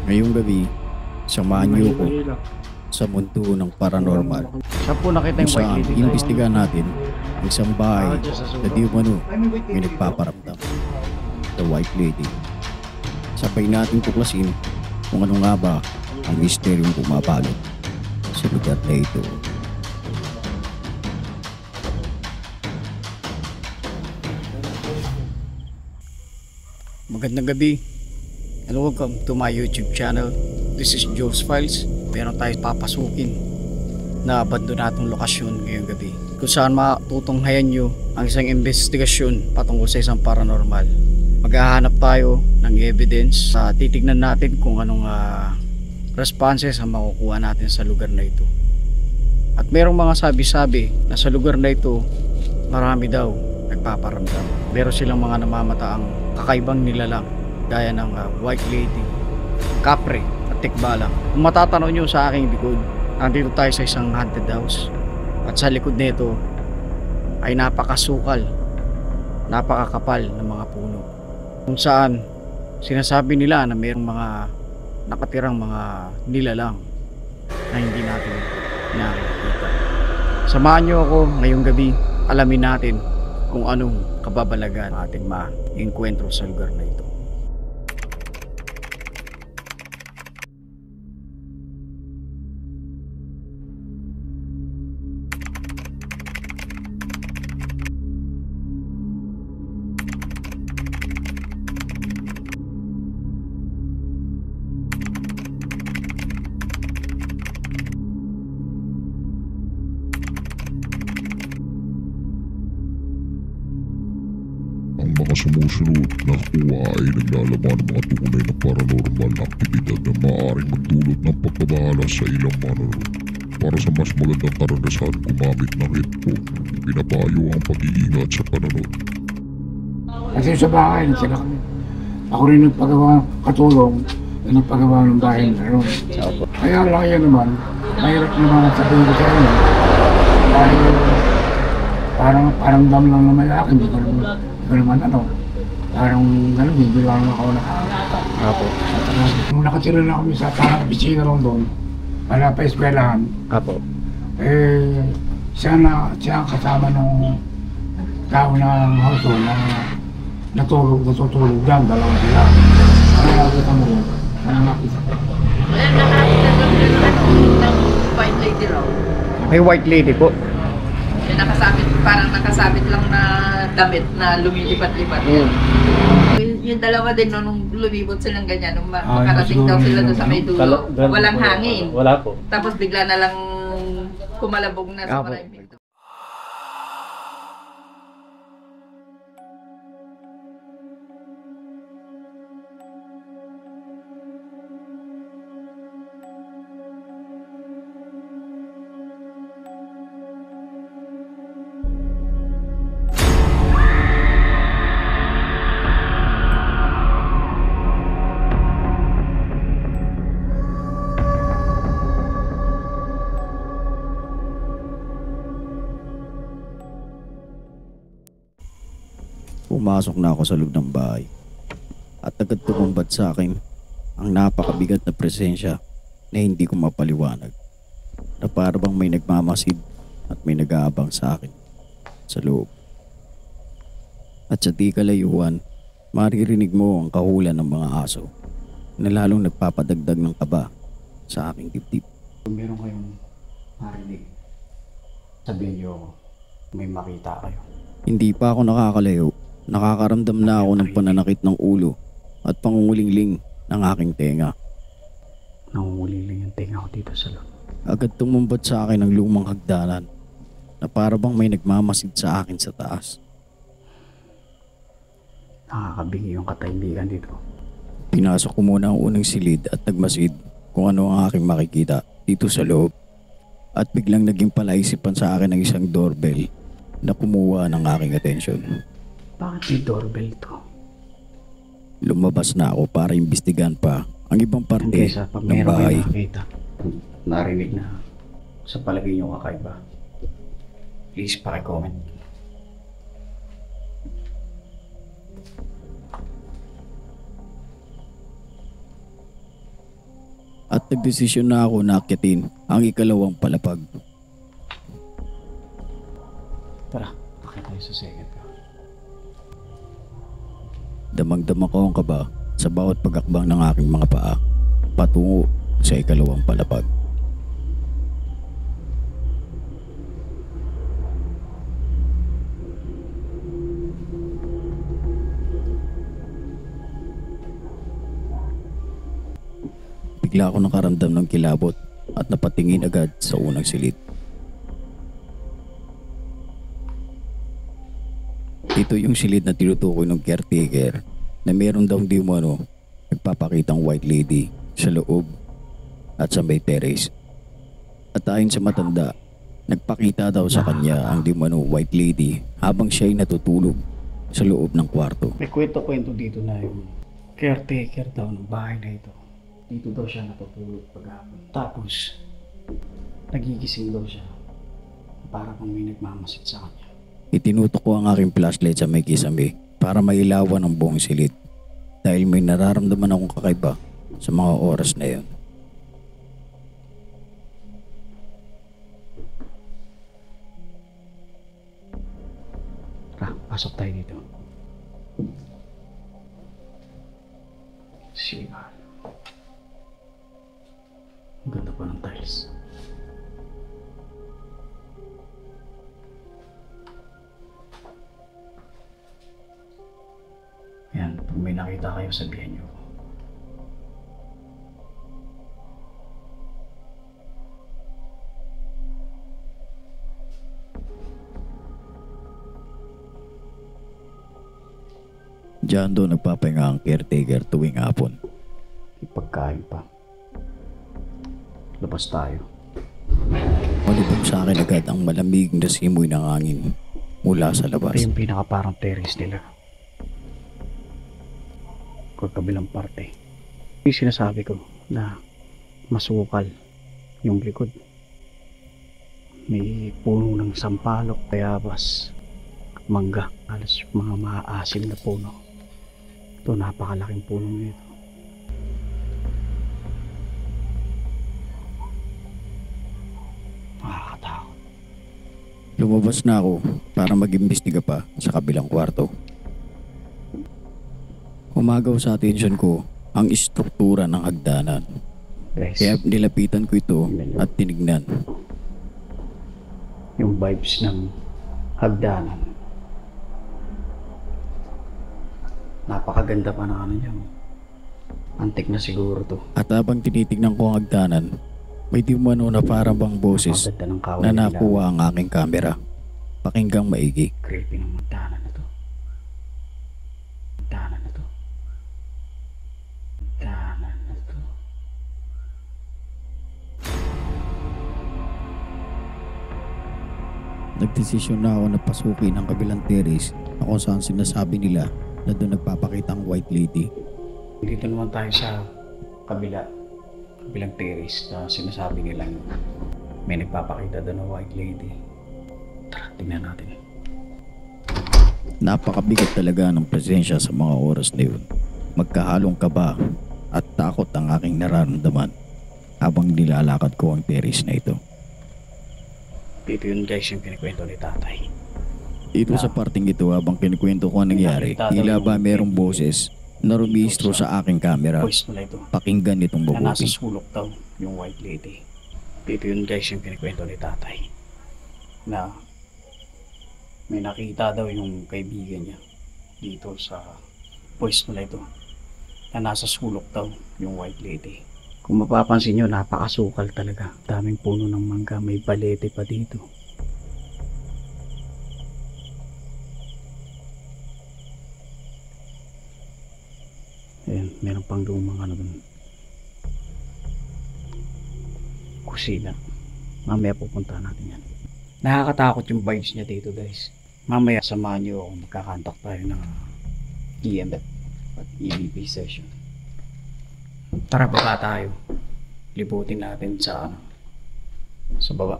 Ngayong gabi, samahan niyo ko sa mundo ng paranormal Siya po nakita kung yung white saan lady. iimbestigahan natin ang isang bahay na di umano may nagpaparamdam. The White Lady. Sabay natin tuklasin kung ano nga ba ang misteryong pumapalot sa lugar na ito. Magandang gabi and welcome to my YouTube channel. This is Joe's Files. Meron tayo papasukin na abandonadong lokasyon ngayong gabi kung saan matutunghayan nyo ang isang investigasyon patungkol sa isang paranormal. Maghahanap tayo ng evidence sa titignan natin kung anong responses ang makukuha natin sa lugar na ito. At merong mga sabi-sabi na sa lugar na ito marami daw nagpaparamdam. Meron silang mga namamataang kakaibang nilalang gaya ng White Lady, Kapre at Tikbalang. Kung matatanaw nyo sa aking likod, nandito tayo sa isang haunted house at sa likod nito ay napakasukal, napakakapal ng mga puno kung saan sinasabi nila na mayroong mga nakatirang mga nilalang na hindi natin nakikita. Samahan nyo ako ngayong gabi, alamin natin kung anong kababalagan ating ma-enkwentro sa lugar na ito. Ang mga sumusunod na kuha ay naglalaman ng mga tunay na paranormal na aktibidad na maaaring magdulot ng pagbabahala sa ilang manonood. Para sa mas magandang karanasan, gumamit ng headphone. Pinapayo ang pag-iingat sa panonood. Kasi sa bahay na sila kami. Ako rin nagpagawa katulong na nagpagawa ng bahay na ron. Kaya lang yan naman, mahirap naman ang sabihin ko sa inyo. Dahil parang dam lang naman akin, hindi ko naman ano. Parang gano'n, hindi lang ako Apo. Nung nakatira na kami sa parang piscina lang doon, wala pa eskwelahan, Apo. siya ang kasama ng tao ng household na natutulog dyan, dalawa sila. Kaya nakita mo yun, nakakita ko. Ayan, nakakita lang din ng white lady raw. May White Lady po. Yung nakasabit, parang nakasabit lang na damit na lumilipat-lipat. Yung dalawa din no, nung lumibot silang ganyan, nung makarating daw sila doon sa may dulo, walang hangin. Wala po. Tapos bigla na lang kumalabog na sa Apo. maraming. Pumasok na ako sa loob ng bahay at agad tumumbat sa akin ang napakabigat na presensya na hindi ko mapaliwanag, na para bang may nagmamasid at may nag-aabang sa akin sa loob. At sa di kalayuan, maririnig mo ang kahulan ng mga aso na lalong nagpapadagdag ng kaba sa aking dibdib. Kung meron kayong marinig, sabihin nyo may makita kayo. Hindi pa ako nakakalayo, nakakaramdam na ako ng pananakit ng ulo at pangungulingling ng aking tenga. Nangunguliling yung tenga ko dito sa loob. Agad tumumbat sa akin ang lumang hagdanan na para bang may nagmamasid sa akin sa taas. Nakakabingi yung katahimikan dito. Pinasok ko muna ang unang silid at nagmasid kung ano ang aking makikita dito sa loob. At biglang naging palaisipan sa akin ng isang doorbell na kumuha ng aking atensyon. Bakit may doorbell to? Lumabas na ako para imbestigahan pa ang ibang parte Kaysa pag ng meron kayo bahay. nakakita, narinig na sa palagay nyo kakaiba, please paki-comment. Nagdesisyon na ako na akyatin ang ikalawang palapag. Tara, bakit tayo sa second floor? Damang-dama ko ang kaba sa bawat pagakbang ng aking mga paa patungo sa ikalawang palapag. Bigla ako nakaramdam ng kilabot at napatingin agad sa unang silid. Ito yung silid na tinutukoy ng caretaker na meron daw di umano nagpapakitang white lady sa loob at sa may terrace. At ayon sa matanda, nagpakita daw sa kanya ang di umano white lady habang siya'y natutulog sa loob ng kwarto. May kwento-kwento dito na yung caretaker daw ng bahay na ito. Dito daw siya natutulog paghapon. Tapos, nagigising daw siya. Para kung may nagmamasid sa kanya. Itinutok ko ang aking flashlight sa may kisame para mailawan ang buong silid dahil may nararamdaman akong kakaiba sa mga oras na yon. Tara, pasok tayo dito. Siya. Ang ganda pa ng tiles. Yan, pag may nakita kayo, sabihan niyo. Diyan doon nagpapahinga ang caretaker tuwing hapon. Ipagkain pa. Labas tayo. Malubog sa akin agad ang malamig na simoy ng hangin mula sa labas. Ito yung pinaka-parang terrace nila. Kung kabilang parte. Yung sinasabi ko na masukal yung likod. May puno ng sampalok, bayabas, mangga. Halos mga maasim na puno. Ito, napakalaking puno nito. Nakakatakot. Lumabas na ako para mag-imbestiga pa sa kabilang kwarto. Umagaw sa atensyon ko ang istruktura ng hagdanan. Guys, Kaya nilapitan ko ito at tinignan. yung vibes ng hagdanan. Napakaganda pa na ano niya. Antik na siguro to. At habang tinitignan ko ang hagdanan, may di umano na parang bang boses Ang ganda ng kahoy na nila. nakuha ang aking kamera. Pakinggang maigi. Creepy ng hagdanan na to. Hagdanan na to. Hagdanan na to. Nagdesisyon na ako na pasukin ang kabilang terrace na kung saan sinasabi nila na doon nagpapakita ang white lady. Dito naman tayo sa kabilang terrace na sinasabi nila may nagpapakita doon ng white lady. Tara, tingnan natin. Napakabigat talaga ng presensya sa mga oras na yun. Magkahalong kaba at takot ang aking nararamdaman habang nilalakad ko ang terrace na ito. Dito yun guys yung kinikwento ni tatay. Dito sa parting ito habang kinikwento ko ang nangyari, tila ba merong boses na rumistro sa aking kamera. Voice nila ito. Pakinggan itong Na nasa mabuti. sulok daw yung white lady. Dito yun guys yung kinikwento ni tatay. Na may nakita daw yung kaibigan niya dito sa voice nila ito. Na nasa sulok daw yung white lady. Kung mapapansin nyo, napakasukal talaga. Daming puno ng mangga, may balete pa dito. Ayan, meron pang lumang ano dun. Kusina. Mamaya pupunta natin yan. Nakakatakot yung vibes niya dito guys. Mamaya samahan nyo ako, magkakantak tayo ng EMF at EVP session. Tara, baba tayo. Libutin natin sa sa baba.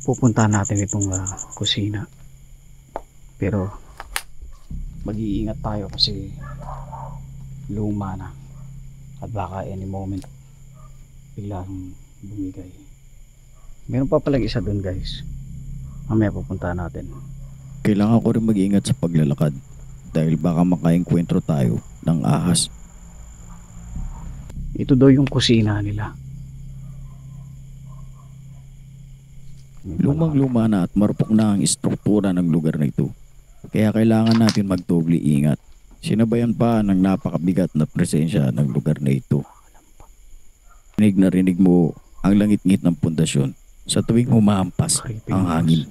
Pupunta natin itong kusina. Pero mag-iingat tayo kasi luma na at baka any moment biglang bumigay. Meron pa palang isa dun guys, mamaya pupunta natin. Kailangan ko rin mag-ingat sa paglalakad dahil baka makaengkwentro tayo ng ahas. Ito daw yung kusina nila. Lumang-luma na at marupok na ang istruktura ng lugar na ito. Kaya kailangan natin magdoble ingat. Sinabayan pa ng napakabigat na presensya ng lugar na ito. Rinig na rinig mo ang langit-ngit ng pundasyon sa tuwing humahampas ang hangin.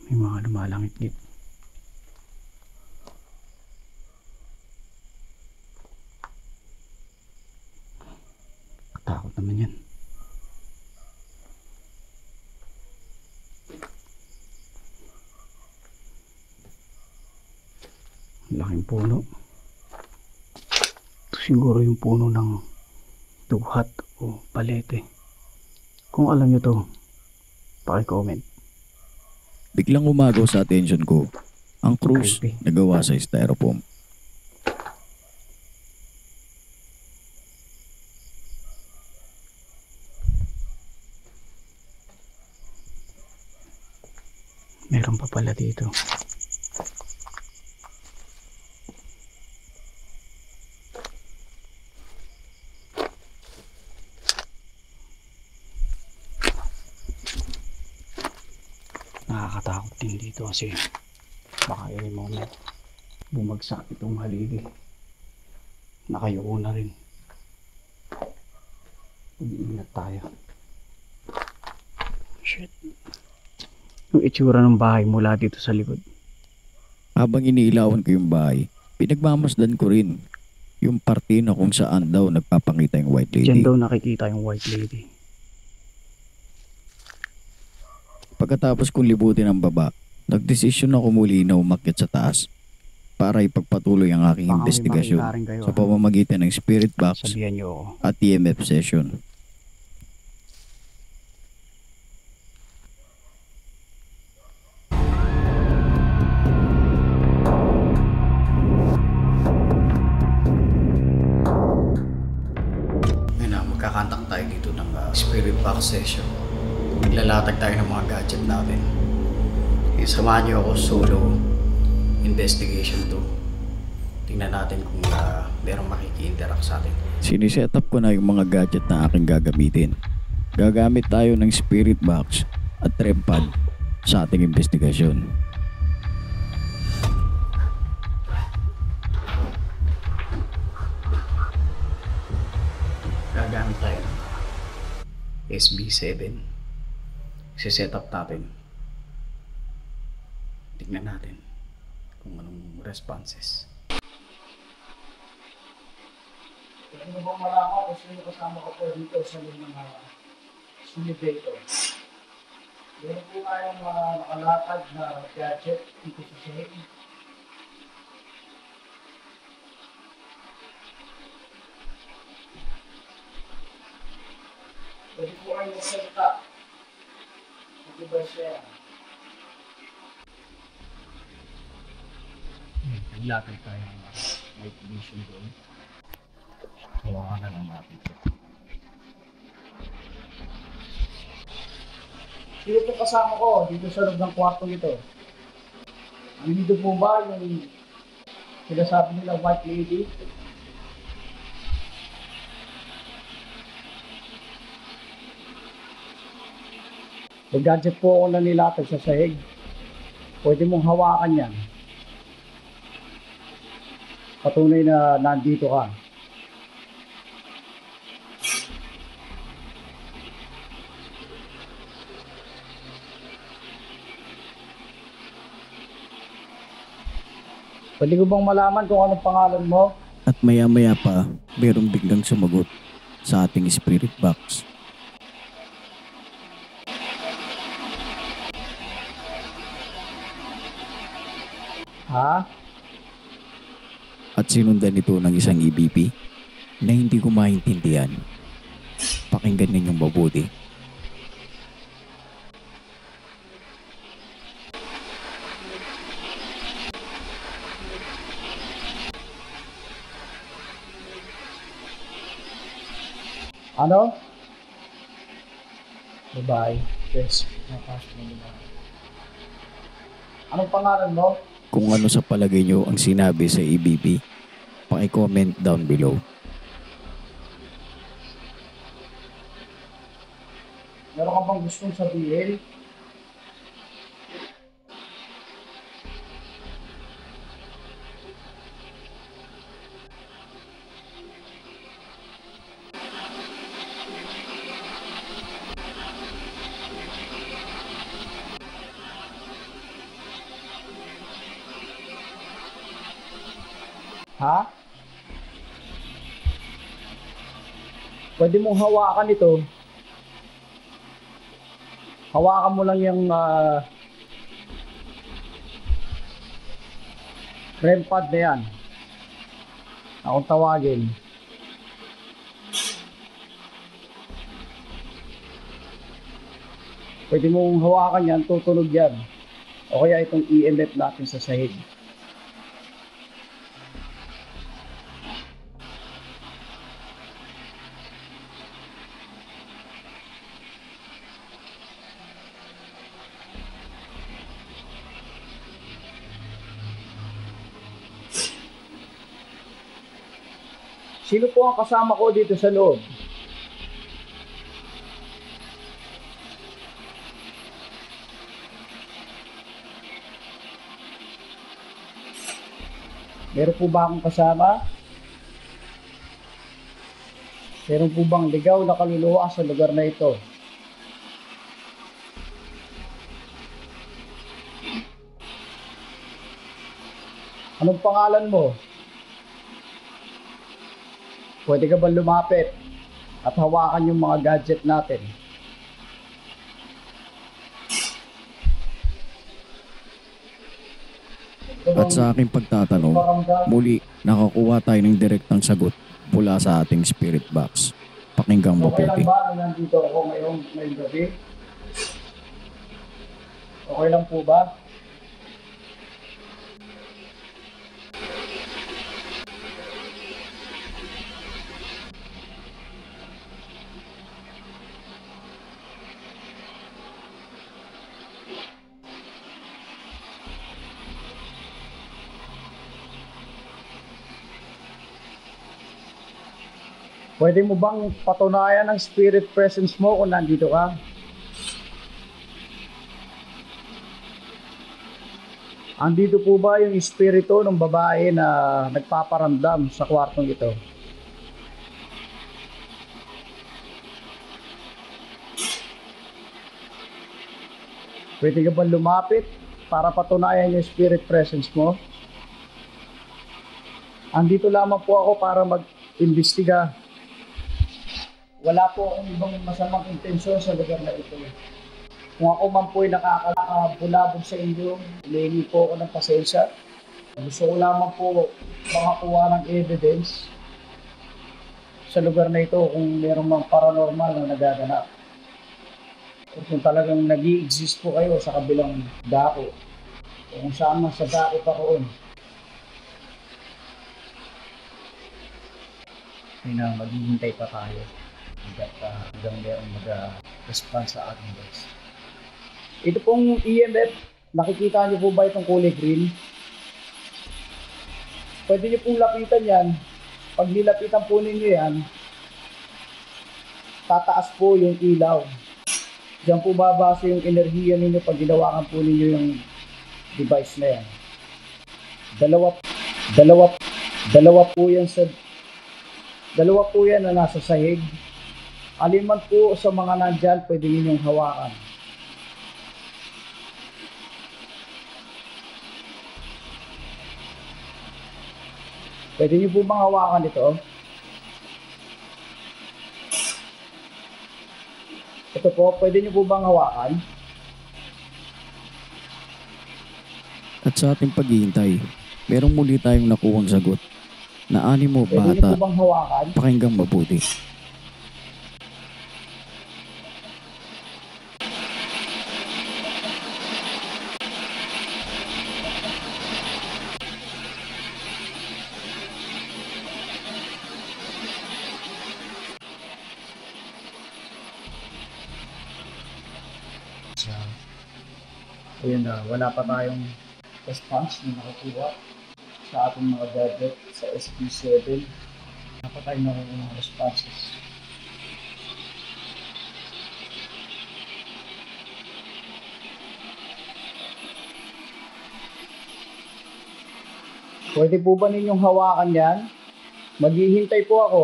May mga lumalangit-ngit. Katakot naman yan. Laking puno. Ito siguro yung puno ng dughat o palete. Kung alam nyo to, paki-comment. Biglang umagaw sa atensyon ko ang cruise na gawa sa styrofoam. Meron pa pala dito. Nakakatakot din dito kasi baka any moment bumagsak itong haligi. Nakayuko na rin. Mag-iingat tayo. Shit. Yung itsura ng bahay mula dito sa likod. Habang iniilawan ko yung bahay, pinagmamasdan ko rin yung parte na kung saan daw nagpapakita yung white lady. Diyan daw nakikita yung white lady. Pagkatapos kong libutin ang baba, nagdesisyon ako muli na umakyat sa taas para ipagpatuloy ang aking Baka may investigasyon makita rin kayo, sa pamamagitan ng spirit box Sabihan nyo ako. at EMF session. Magkakantak tayo dito ng spirit box session. Maglalatag tayo ng mga gadget natin. Samahan nyo ako solo investigation to. Tingnan natin kung merong makiki-interact sa atin. Siniset up ko na yung mga gadget na aking gagamitin. Gagamit tayo ng spirit box at trem pad sa ating investigasyon. Gagamit tayo ng SB7. Isi-set up natin. Tignan natin kung anong responses. Kung ano bang malaman kung sino kasama ko po dito sa loob ng simulator. Meron po tayong nakalatag na gadget dito sa sahig. Pwede po kayo magsalita. Mag-device yan. Naglatag tayo ng night vision doon. Hawakan na lang natin ito. Sino po kasama ko dito sa loob ng kwarto ito? Nandito po ba yung sinasabi nila white lady? May gadget po ako na nilatag sa sahig. Pwede mong hawakan yan. Patunay na nandito ka. Pwede ko bang malaman kung anong pangalan mo? At maya-maya pa, mayroong biglang sumagot sa ating spirit box. Ha? At sinundan ito ng isang EVP na hindi ko maintindihan. Pakinggan ninyong mabuti. Ang mga sumusunod na kuha ay naglalarawan ng mga tunay na paranormal na aktibidad na maaaring magdulot ng pagpapamalas sa ilang mga Ano? Bye-bye. Yes. Napasok na nila. Anong pangalan mo? Kung ano sa palagay nyo ang sinabi sa EBP, paki-comment down below. Meron ka bang gustong sabihin? Ha? Pwede mong hawakan ito. Hawakan mo lang yung REM pad na yan. Akong tawagin. Pwede mong hawakan yan, tutunog yan. O kaya itong EMF natin sa sahig. Sino po ang kasama ko dito sa loob? Meron po ba akong kasama? Meron po bang ligaw na kaluluwa sa lugar na ito? Anong pangalan mo? Pwede ka ba lumapit at hawakan yung mga gadget natin? At sa aking pagtatanong, muli nakakuha tayo ng direktang sagot mula sa ating spirit box. Pakinggang Okay lang mabuti. ba na nandito ako ngayong gabi? Okay lang po ba? Pwede mo bang patunayan ang spirit presence mo kung nandito ka? Andito po ba yung espiritu ng babae na nagpaparamdam sa kwartong ito? Pwede ka ba lumapit para patunayan yung spirit presence mo? Andito lamang po ako para mag-imbestiga. Wala po akong ibang masamang intensyon sa lugar na ito. Kung ako man po'y nakakabulabog sa inyo, humingi po ako ng pasensya. Gusto ko lamang po makakuha ng evidence sa lugar na ito kung mayroong mga paranormal na nagaganap. O kung talagang nag-i-exist po kayo sa kabilang dako. O kung saan man sa dako pa roon. Kaya maghihintay pa tayo hanggang mayroong mag-respond sa ating voice. Ito pong EMF, nakikita niyo po ba itong kulay green? Pwede niyo pong lapitan yan. Pag nilapitan po ninyo yan, tataas po yung ilaw. Diyan po babase yung enerhiya ninyo pag ginawakan po ninyo yung device na yan. Dalawa po yan na nasa sahig. Aliman po sa mga nandyan, pwede ninyong hawakan. Pwede niyo po bang hawakan ito? Ito po, pwede niyo po bang hawakan? At sa ating paghihintay, merong muli tayong nakuhang sagot na animo Pwede niyo bata. po bang hawakan? Pakinggang mabuti. Ayun na, wala pa tayong response na nakukuha sa ating mga gadget sa SP7. Wala pa tayong nakukuha responses. Pwede po ba ninyong hawakan yan? Maghihintay po ako.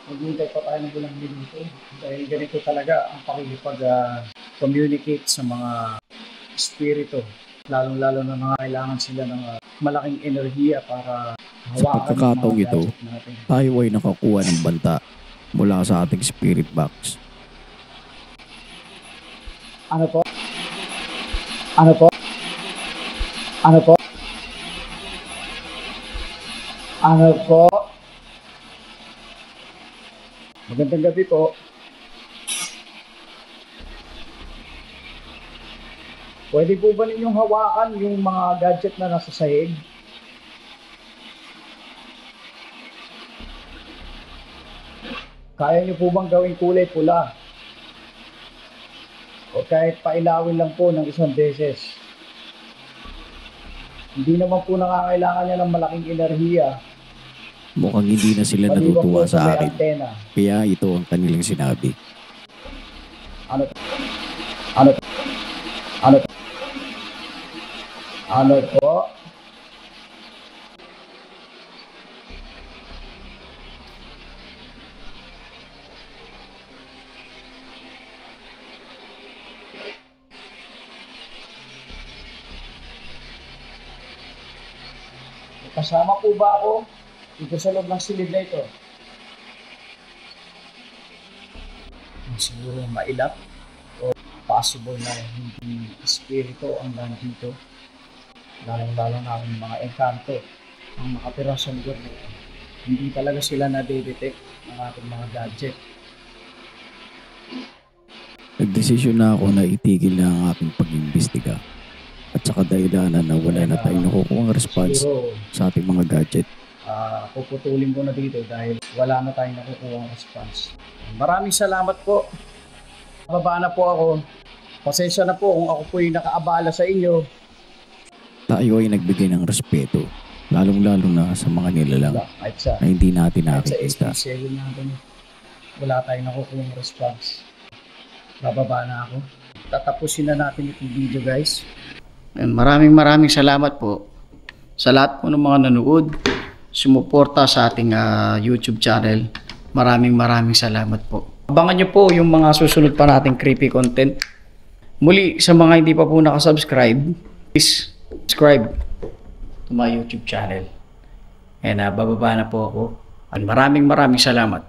Maghihintay pa tayo ng ilang minuto. Dahil ganito talaga ang pakikipag-communicate sa mga espiritu. Lalong-lalo na nangangailangan sila ng malaking enerhiya para Sa hawakan pagkakataong yung mga ito, gadget natin. tayo ay nakakuha ng banta mula sa ating spirit box. Ano po? Ano po? Ano po? Ano po? Magandang gabi po. Pwede po ba ninyong hawakan yung mga gadget na nasa sahig? Kaya niyo po bang gawing kulay pula? O kahit pailawin lang po ng isang beses. Hindi naman po nangangailangan niya ng malaking enerhiya. Mukhang hindi na sila Maliban natutuwa po sa may akin. antena. Kaya ito ang kanilang sinabi. Ano? Ano? Ano? Ano po? Kasama po ba ako dito sa loob ng silid na ito? Siguro mailap o possible na hindi espiritu ang nandito. Lalong-lalo na ang mga engkanto ang nakatira sa lugar na ito. Hindi talaga sila na-detect ng ating mga gadget. Nagdesisyon na ako na itigil na ang aking pag-imbestiga. At saka dahilanan na wala na tayong nakukuha response Siguro, sa ating mga gadget. puputulin ko na dito dahil wala na tayong nakukuha response. Maraming salamat po. Bababa na po ako. Pasensya na po kung ako po yung nakaabala sa inyo. Tayo ay nagbigay ng respeto, lalong-lalo na sa mga nilalang Kahit sa na hindi natin Kahit sa nakikita. SP7 natin, wala tayong nakukuha response. Bababa na ako. Tatapusin na natin itong video, guys. And maraming salamat po sa lahat po ng mga nanood, sumuporta sa ating YouTube channel. Maraming salamat po. Abangan nyo po yung mga susunod pa nating creepy content. Muli, sa mga hindi pa po nakasubscribe, please subscribe to my YouTube channel. And bababa na po ako. And maraming salamat.